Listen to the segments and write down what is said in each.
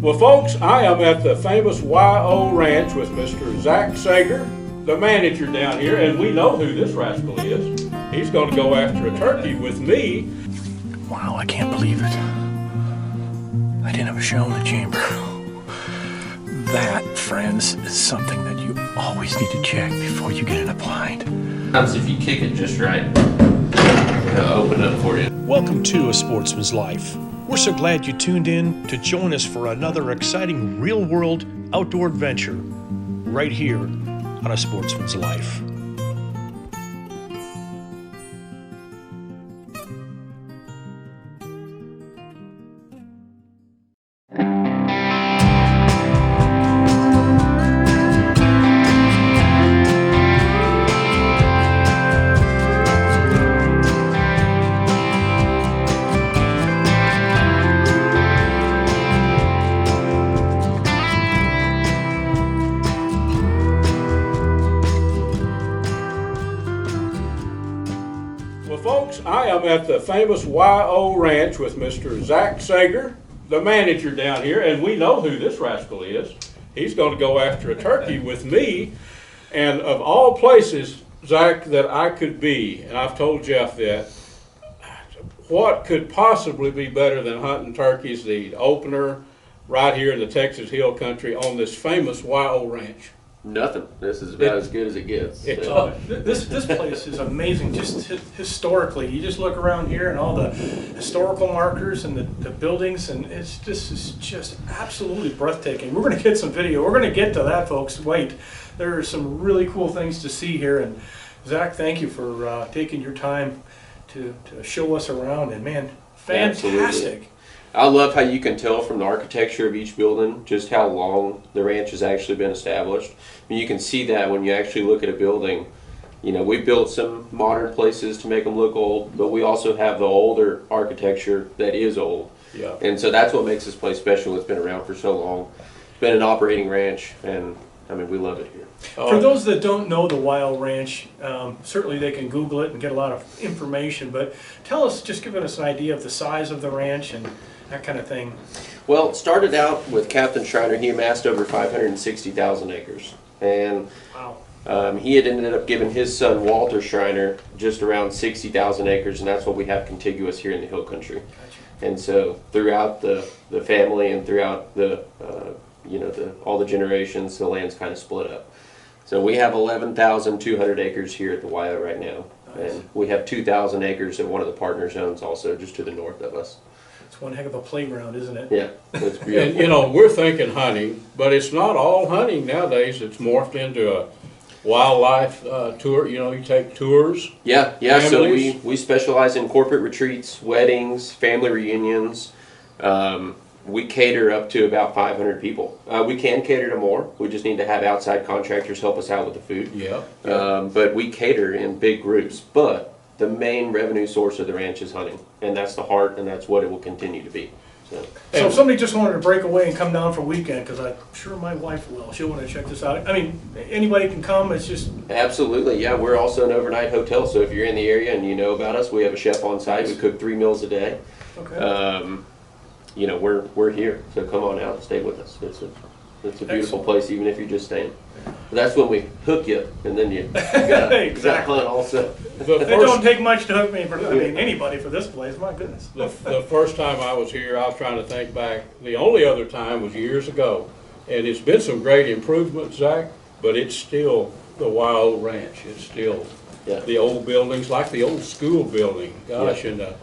Well, folks, I am at the famous YO Ranch with Mr. Zach Sager, the manager down here, and we know who this rascal is. He's going to go after a turkey with me. Wow, I can't believe it. I didn't have a show in the chamber. That, friends, is something that you always need to check before you get in a blind. Sometimes if you kick it just right, it'll open up for you. Welcome to A Sportsman's Life. We're so glad you tuned in to join us for another exciting real-world outdoor adventure right here on A Sportsman's Life. Well, folks, I am at the famous YO Ranch with Mr. Zach Sager, the manager down here, and we know who this rascal is. He's going to go after a turkey with me, and of all places, Zach, that I could be, and I've told Jeff that, what could possibly be better than hunting turkeys, the opener right here in the Texas Hill Country on this famous YO Ranch? Nothing. This is about as good as it gets. This place is amazing, just historically. You just look around here and all the historical markers and the buildings, and it's just absolutely breathtaking. We're going to get some video. We're going to get to that, folks. Wait, there are some really cool things to see here. And Zach, thank you for taking your time to show us around. And man, fantastic. Absolutely. I love how you can tell from the architecture of each building just how long the ranch has actually been established. I mean, you can see that when you actually look at a building. You know, we built some modern places to make them look old, but we also have the older architecture that is old. Yeah. And so that's what makes this place special. It's been around for so long. It's been an operating ranch, and I mean, we love it here. For those that don't know the YO Ranch, certainly they can Google it and get a lot of information, but tell us, just give us an idea of the size of the ranch and that kind of thing. Well, it started out with Captain Schreiner. He amassed over 560,000 acres. And wow. He had ended up giving his son, Walter Schreiner, just around 60,000 acres, and that's what we have contiguous here in the Hill Country. Gotcha. And so throughout the family and throughout the, all the generations, the land's kind of split up. So we have 11,200 acres here at the YO right now. Nice. And we have 2,000 acres that one of the partners owns also just to the north of us. It's one heck of a playground, isn't it? Yeah, it's beautiful. And you know, we're thinking hunting, but it's not all hunting nowadays. It's morphed into a wildlife tour. You know, you take tours. Yeah. Families. So we specialize in corporate retreats, weddings, family reunions. We cater up to about 500 people. We can cater to more. We just need to have outside contractors help us out with the food. Yeah. But we cater in big groups. But the main revenue source of the ranch is hunting, and that's the heart, and that's what it will continue to be. So if somebody just wanted to break away and come down for a weekend, because I'm sure my wife will, she'll want to check this out. I mean, anybody can come, it's just... Absolutely, yeah. We're also an overnight hotel, so if you're in the area and you know about us, we have a chef on site. We cook 3 meals a day. Okay. You know, we're here, so come on out and stay with us. It's a beautiful place, even if you're just staying. But that's when we hook you, and then you gotta Exactly. hunt also. It don't take much to hook me for, anybody for this place, my goodness. The first time I was here, I was trying to think back. The only other time was years ago, and it's been some great improvements, Zach. But it's still the YO Ranch. It's still the old buildings, like the old school building. Gosh, in the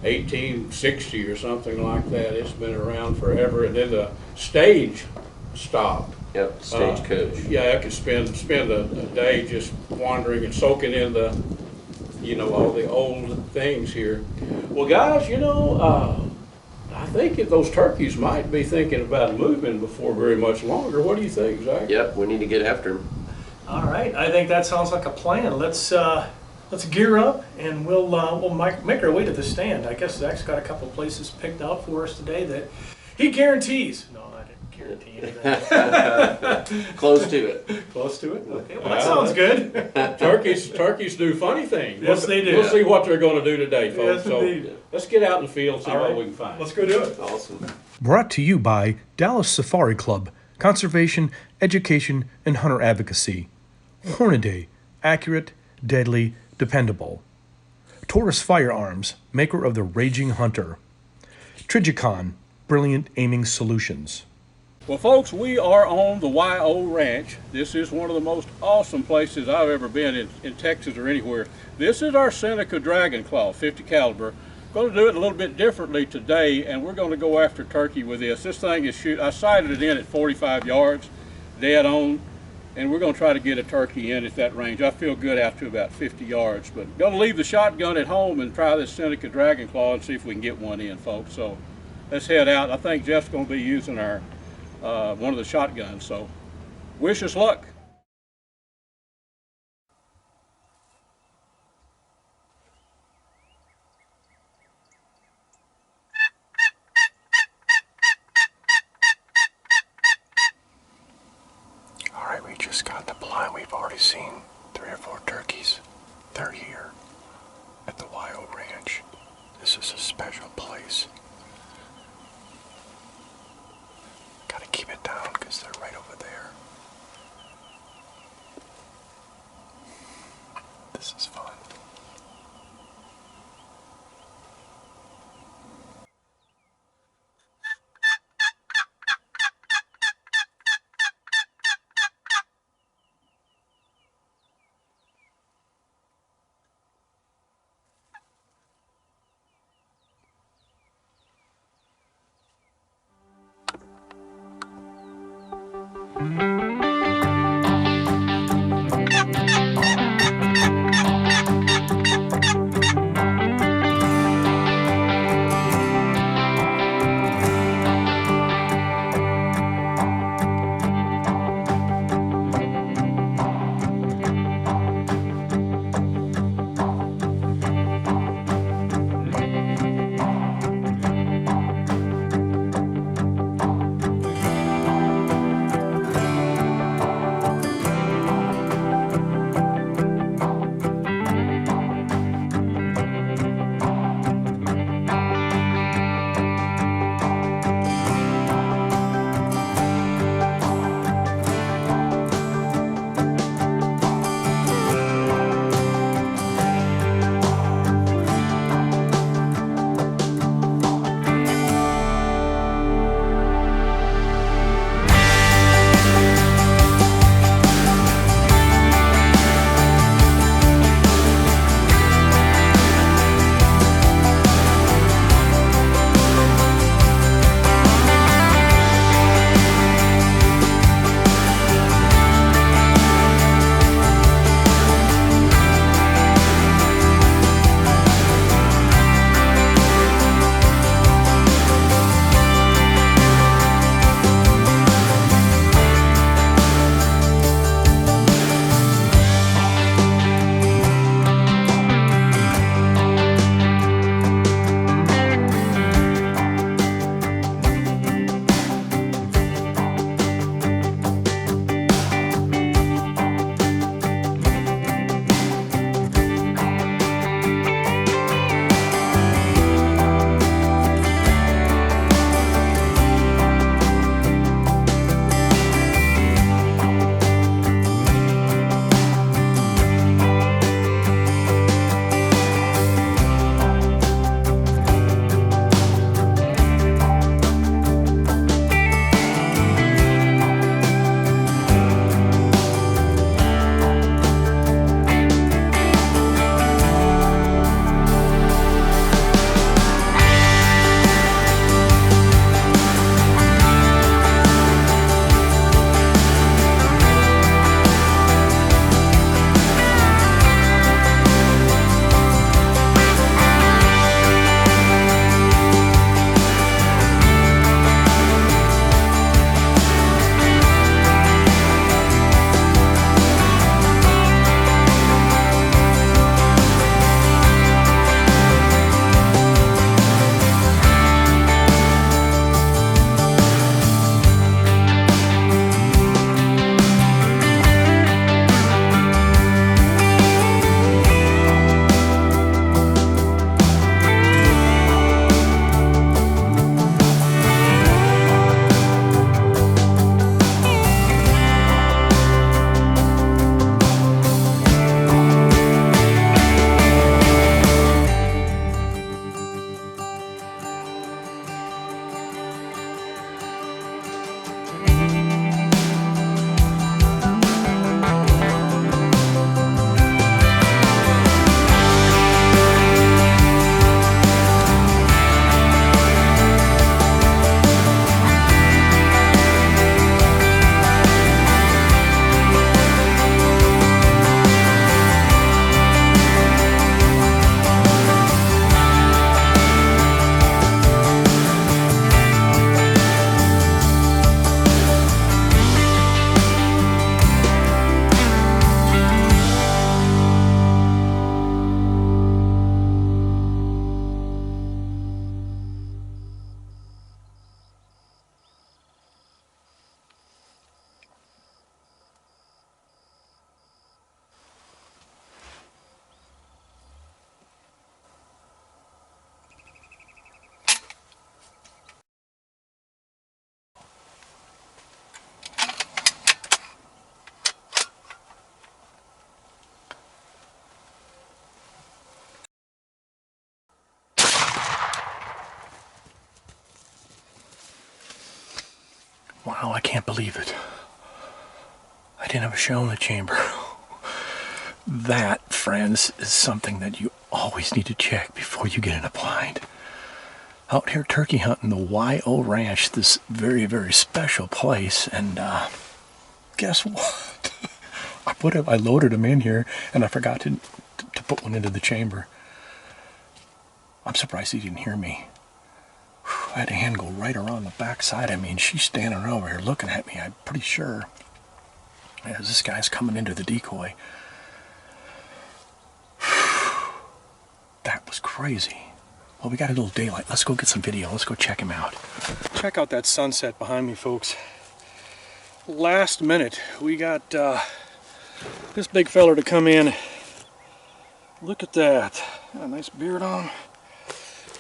1860 or something like that. It's been around forever. And then the stage stopped. Yep, stagecoach. Yeah, I could spend a day just wandering and soaking in the, all the old things here. Well, guys, I think those turkeys might be thinking about moving before very much longer. What do you think, Zach? Yep, we need to get after them. All right, I think that sounds like a plan. Let's gear up, and we'll make our way to the stand. I guess Zach's got a couple places picked out for us today that he guarantees. No, I didn't guarantee you that. Close to it. Close to it? Okay, well, Wow. that sounds good. Turkeys do funny things. Yes, they do. We'll see what they're gonna do today, folks. Yes, So indeed. let's get out in the field and see All what right. we can find. Let's go do it. Awesome. Brought to you by Dallas Safari Club, Conservation, Education, and Hunter Advocacy. Hornaday, accurate, deadly, dependable. Taurus Firearms, maker of the Raging Hunter. Trigicon, brilliant aiming solutions. Well, folks, we are on the YO Ranch. This is one of the most awesome places I've ever been in Texas or anywhere. This is our Seneca Dragon Claw 50 caliber. Going to do it a little bit differently today, and we're going to go after turkey with this. This thing is I sighted it in at 45 yards, dead on, and we're going to try to get a turkey in at that range. I feel good out to about 50 yards, but going to leave the shotgun at home and try this Seneca Dragon Claw and see if we can get one in, folks. So let's head out. I think Jeff's going to be using our one of the shotguns, so wish us luck. All right, we just got the blind. We've already seen 3 or 4 turkeys. They're here at the YO Ranch. This is a special place. Gotta keep it down because they're right over there. This is fun. Wow, I can't believe it. I didn't have a shell in the chamber. That, friends, is something that you always need to check before you get in a blind. Out here turkey hunting the YO Ranch, this very, very special place, and guess what? I loaded them in here, and I forgot to put one into the chamber. I'm surprised he didn't hear me. I had a hand go right around the back side of me, and she's standing over here looking at me, I'm pretty sure. As this guy's coming into the decoy. That was crazy. Well, we got a little daylight. Let's go get some video. Let's go check him out. Check out that sunset behind me, folks. Last minute, we got this big feller to come in. Look at that. Got a nice beard on.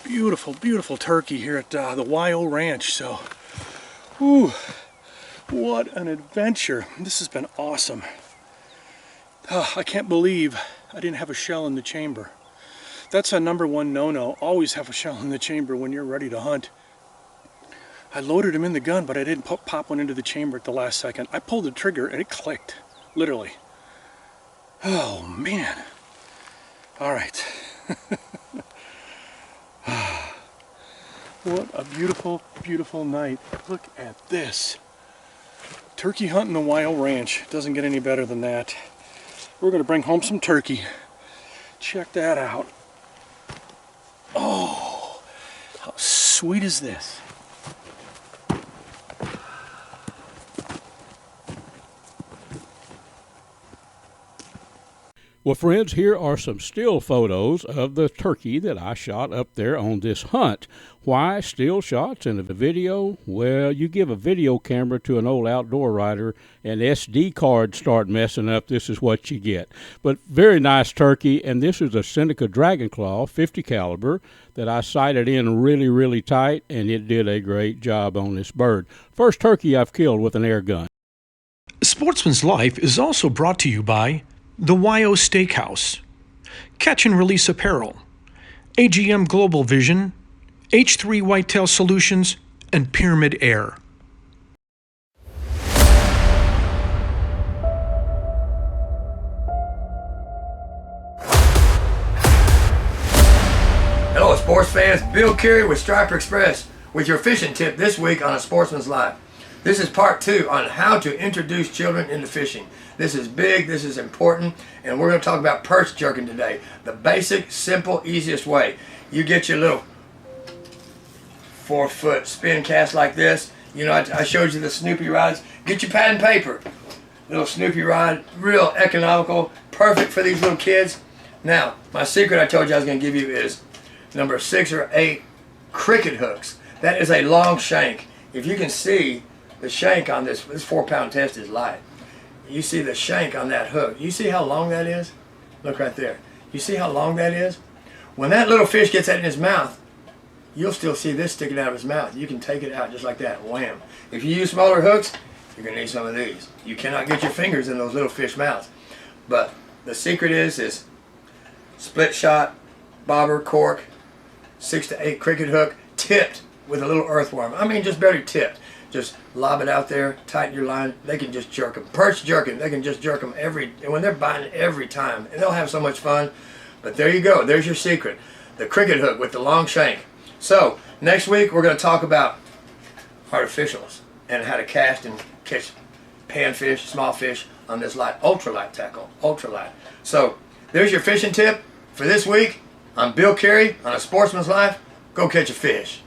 Beautiful, beautiful turkey here at the YO Ranch. So, whew, what an adventure. This has been awesome. I can't believe I didn't have a shell in the chamber. That's a #1 no-no. Always have a shell in the chamber when you're ready to hunt. I loaded him in the gun, but I didn't pop one into the chamber at the last second. I pulled the trigger and it clicked, literally. Oh, man. All right. What a beautiful, beautiful night. Look at this. Turkey hunting the YO Ranch. Doesn't get any better than that. We're going to bring home some turkey. Check that out. Oh, how sweet is this? Well, friends, here are some still photos of the turkey that I shot up there on this hunt. Why still shots in a video? Well, you give a video camera to an old outdoor rider and SD cards start messing up, this is what you get. But very nice turkey, and this is a Seneca Dragonclaw 50 caliber that I sighted in really, really tight, and it did a great job on this bird. First turkey I've killed with an air gun. Sportsman's Life is also brought to you by the YO Steakhouse, Catch and Release Apparel, AGM Global Vision, H3 Whitetail Solutions, and Pyramid Air. Hello sports fans, Bill Carey with Striper Express with your fishing tip this week on A Sportsman's Life. This is part 2 on how to introduce children into fishing. This is big, this is important, and we're going to talk about perch jerking today. The basic, simple, easiest way. You get your little 4-foot spin cast like this. You know, I showed you the Snoopy rods. Get your pad and paper. Little Snoopy rod, real economical, perfect for these little kids. Now, my secret I told you I was going to give you is number 6 or 8 cricket hooks. That is a long shank. If you can see the shank on this 4-pound test is light. You see the shank on that hook. You see how long that is? Look right there. You see how long that is? When that little fish gets that in his mouth, you'll still see this sticking out of his mouth. You can take it out just like that. Wham. If you use smaller hooks, you're going to need some of these. You cannot get your fingers in those little fish mouths. But the secret is split shot, bobber, cork, 6 to 8 cricket hook, tipped with a little earthworm. I mean, just barely tipped. Just lob it out there, tighten your line. They can just jerk them. Perch jerking, they can just jerk them when they're biting every time. And they'll have so much fun. But there you go. There's your secret. The cricket hook with the long shank. So, next week we're going to talk about artificials and how to cast and catch panfish, small fish on this light, ultralight tackle. Ultralight. So, there's your fishing tip for this week. I'm Bill Carey on A Sportsman's Life. Go catch a fish.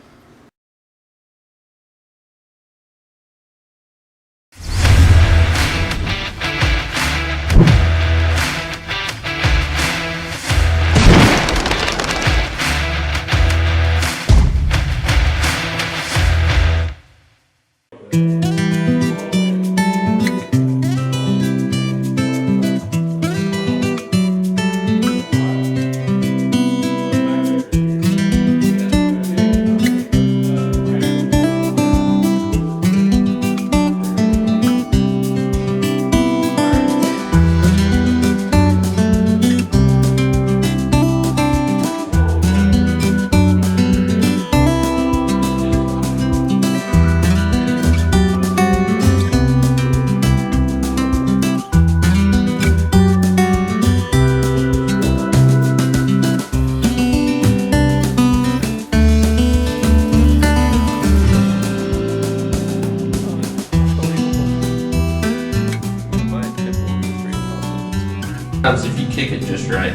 kick it just right.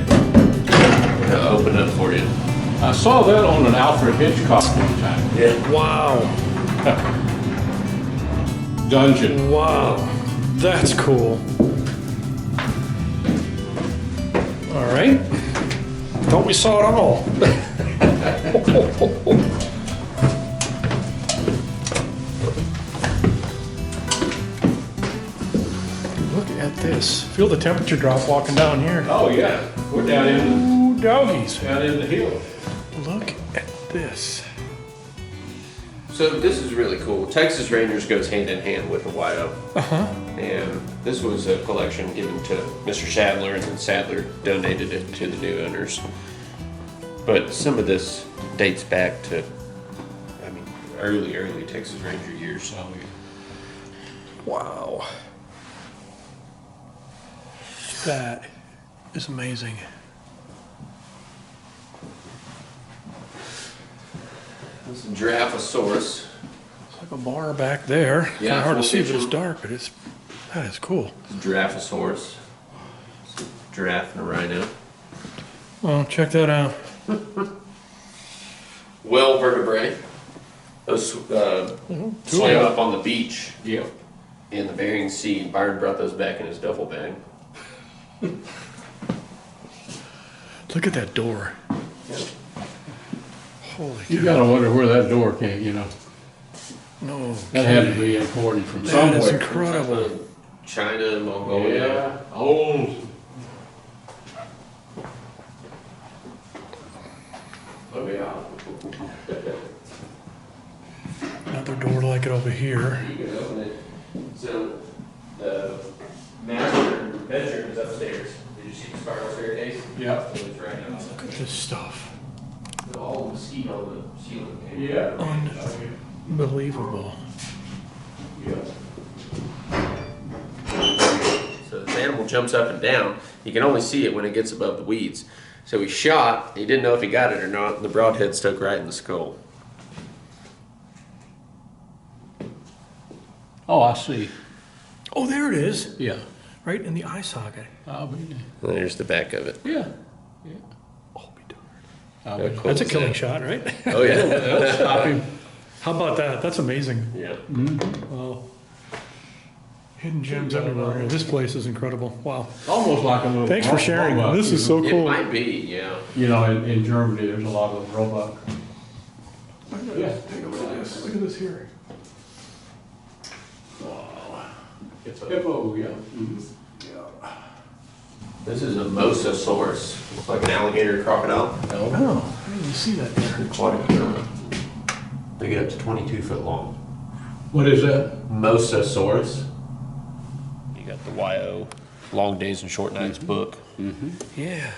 It'll open up for you. I saw that on an Alfred Hitchcock one time. Yeah. Wow. Dungeon. Wow. That's cool. All right. Thought we saw it all. Look at this. Feel the temperature drop walking down here. Oh yeah, we're down Ooh, doggies. in the hills. Look at this. So this is really cool. Texas Rangers goes hand in hand with the YO. Uh-huh. And this was a collection given to Mr. Sadler, and then Sadler donated it to the new owners. But some of this dates back to, I mean, early Texas Ranger years. Oh, yeah. Wow. That is amazing. This is Giraffosaurus. It's like a bar back there. Kind Yeah, of hard to full see, but it's vision. dark, but that is cool. Giraffosaurus. It's a giraffe and a rhino. Well, check that out. Well vertebrae. Those swam up on the beach Yep. in the Bering Sea. Byron brought those back in his duffel bag. Look at that door. Holy You cow. gotta wonder where that door came, you know. No. That had to be imported from That somewhere. is incredible. China, Mongolia. Yeah, old. Oh, yeah. Another door like it over here. You can open it. So the master bedroom is upstairs. Did you see the spiral staircase? Yeah. So it's right now. Look at this stuff. All the mosquito on the ceiling. Yeah. Unbelievable. So this animal jumps up and down. You can only see it when it gets above the weeds. So he shot. He didn't know if he got it or not. And the broadhead stuck right in the skull. Oh, I see. Oh, there it is. Yeah. Right in the eye socket. I'll be, And there's the back of it. yeah. Oh, be darned. I'll How be, cool That's a is killing that? shot, right? Oh yeah. that'll stop him. How about that? That's amazing. Yeah. Wow. Hidden gems everywhere here. This place is incredible. Wow. Almost like a little. Thanks for sharing. roebuck, This you is know. so It cool. might be, yeah. You know, in Germany, there's a lot of roebuck. Yeah. Take a look at this. Look at this here. It's a hippo, yeah. This is a mosasaurus. Looks like an alligator crocodile. Oh, I didn't even see that there. Aquatic. They get up to 22 foot long. What is that? Mosasaurus. You got the YO, Long Days and Short Nights book. Yeah.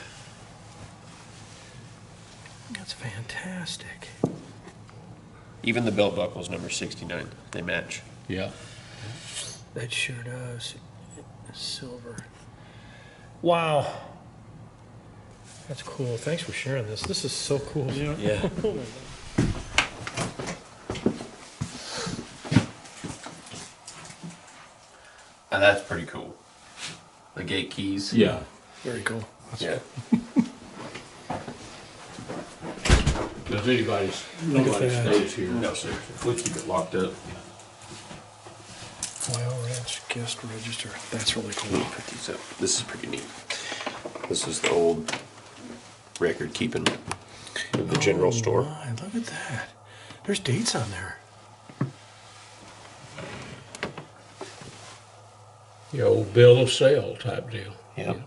That's fantastic. Even the belt buckle's number 69. They match. Yeah. That sure does. Silver. Wow. That's cool. Thanks for sharing this. This is so cool. Yeah. And that's pretty cool. The gate keys. Yeah. Very cool. Yeah. Does anybody, Look at nobody that. stays here. No, sir. We keep it locked up. Wow, Ranch guest register. That's really cool. Put these up. This is pretty neat. This is the old record keeping of the general store. My, look at that. There's dates on there. The old bill of sale type deal. Yep.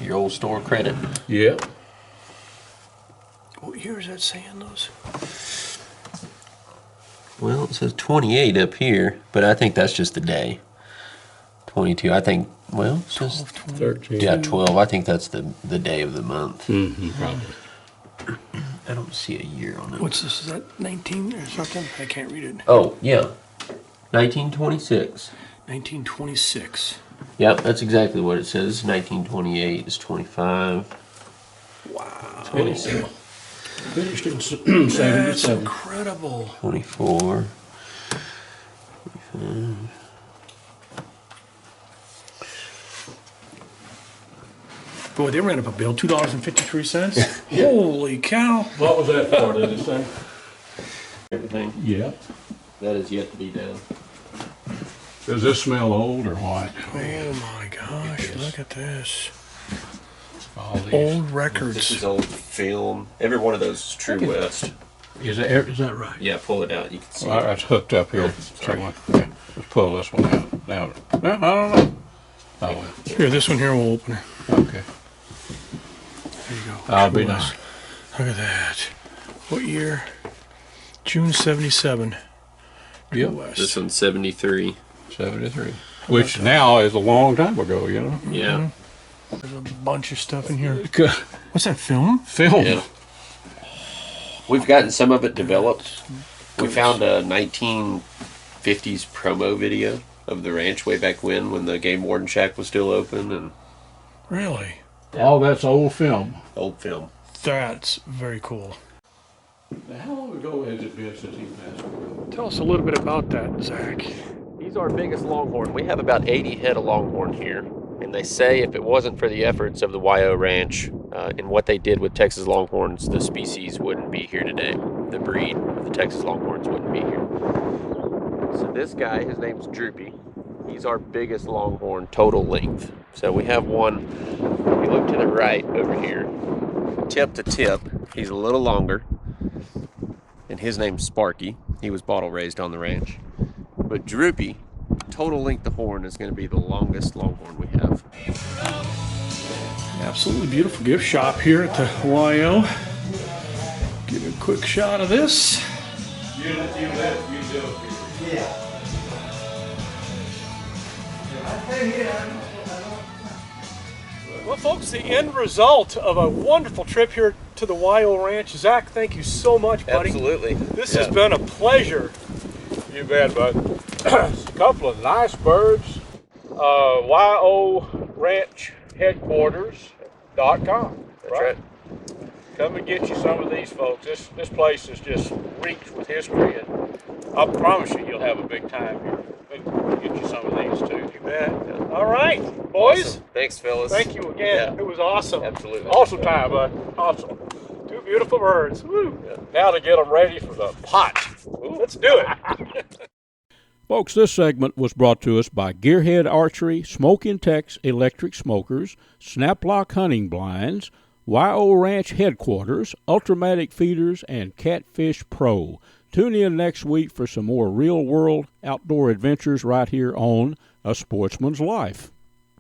Your old store credit. Yeah. What year is that saying those? Well, it says 28 up here, but I think that's just the day. 22, I think, well, it says, 13. yeah, 12. I think that's the day of the month. Mm-hmm, probably. I don't see a year on it. What's this? Is that 19 or something? I can't read it. Oh, yeah. 1926. 1926. Yep, that's exactly what it says. 1928 is 25. Wow. 26. Finished in That's 77. incredible. 24. 25. Boy, they ran up a bill, $2.53. Holy cow. What was that for, did it say? Everything. Yeah. That is yet to be done. Does this smell old or what? Oh my gosh, look at this. All these. Old This records. is old film. Every one of those is True West. Is that right? Yeah, pull it out. You can see Well, it. that's hooked up here. Sorry. somewhere. Yeah, let's pull this one out. Now, no, I don't know. Oh, well. Here, this one here will open it. Okay. There you go. That'll be True nice. West. Look at that. What year? June 77. True Yep. West. This one's 73. 73. Which now is a long time ago, you know? Yeah. There's a bunch of stuff in here. Good. What's that, film? Film. Yeah. We've gotten some of it developed. We found a 1950s promo video of the ranch way back when the game warden shack was still open, and Really? All that's old film. old film. That's very cool. Now, how long ago has it been since he passed away? Tell us a little bit about that, Zach. He's our biggest longhorn. We have about 80 head of longhorn here. And they say if it wasn't for the efforts of the YO Ranch and what they did with Texas Longhorns, the species wouldn't be here today. The breed of the Texas Longhorns wouldn't be here. So this guy, his name's Droopy. He's our biggest longhorn total length. So we have one, if you look to the right over here, tip to tip, he's a little longer. And his name's Sparky. He was bottle raised on the ranch. But Droopy, total length of horn, is going to be the longest longhorn we have. Absolutely beautiful gift shop here at the YO. Give you a quick shot of this. Well, folks, the end result of a wonderful trip here to the YO Ranch. Zach, thank you so much, buddy. Absolutely. This has been a pleasure. You bet, bud. A couple of nice birds. YO Ranch Headquarters.com. That's right. Come and get you some of these, folks. This place is just reeked with history, and I promise you, you'll have a big time here. We'll get you some of these too. You bet. All right, boys. Awesome. Thanks, fellas. Thank you again. Yeah. It was awesome. Absolutely. Awesome time, bud. Awesome. Two beautiful birds. Woo. Now to get them ready for the pot. Let's do it. Folks, this segment was brought to us by Gearhead Archery, Smoke Intex Electric Smokers, Snaplock Hunting Blinds, YO Ranch Headquarters, Ultramatic Feeders, and Catfish Pro. Tune in next week for some more real-world outdoor adventures right here on A Sportsman's Life.